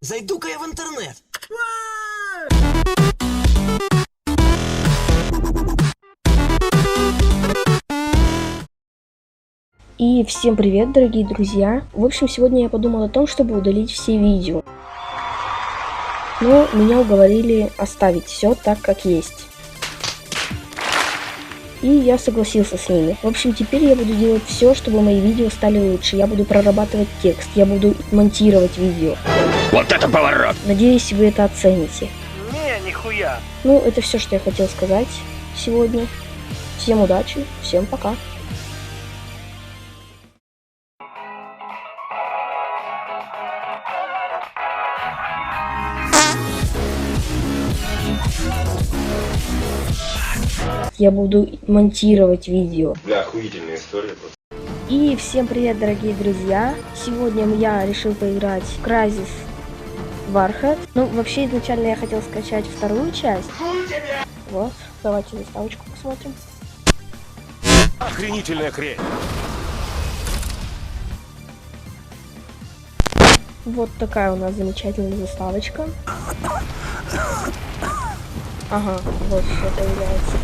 Зайду-ка я в интернет. И всем привет, дорогие друзья! В общем, сегодня я подумал о том, чтобы удалить все видео. Но меня уговорили оставить все так, как есть. И я согласился с ними. В общем, теперь я буду делать все, чтобы мои видео стали лучше. Я буду прорабатывать текст, я буду монтировать видео. Вот это поворот! Надеюсь, вы это оцените. Не, нихуя. Ну, это все, что я хотел сказать сегодня. Всем удачи, всем пока. Я буду монтировать видео. Бля, охуительная история просто. И всем привет, дорогие друзья! Сегодня я решил поиграть в Crysis Warhead. Ну, вообще, изначально я хотел скачать вторую часть. Вот, давайте заставочку посмотрим. Охренительная хрень. Вот такая у нас замечательная заставочка. Ага, вот что появляется.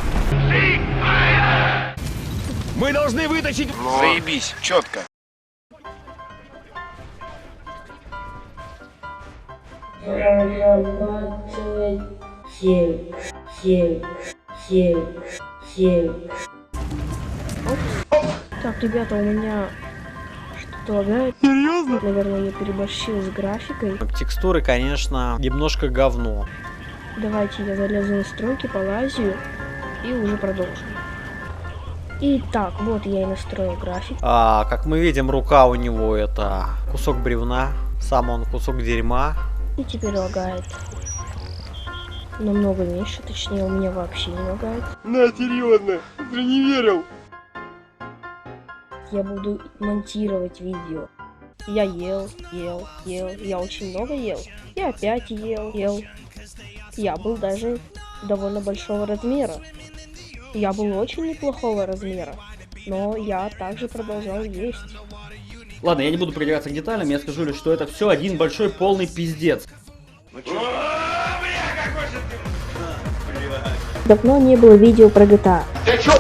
Мы должны вытащить... Заебись, четко. Прорабатывать текст. Так, ребята, у меня что-то лагает. Серьезно? Наверное, я переборщил с графикой. Текстуры, конечно, немножко говно. Давайте я залезу в настройки, полазю и уже продолжим. Итак, вот я и настроил график. Как мы видим, рука у него это кусок бревна, сам он кусок дерьма. И теперь лагает. Намного меньше, точнее, у меня вообще не лагает. На, серьезно, ты не верил. Я буду монтировать видео. Я ел, я очень много ел. И опять ел. Я был даже довольно большого размера. Я был очень неплохого размера. Но я также продолжал есть. Ладно, я не буду придираться к деталям, я скажу лишь, что это все один большой полный пиздец. Давно не было видео про GTA. Ты чё,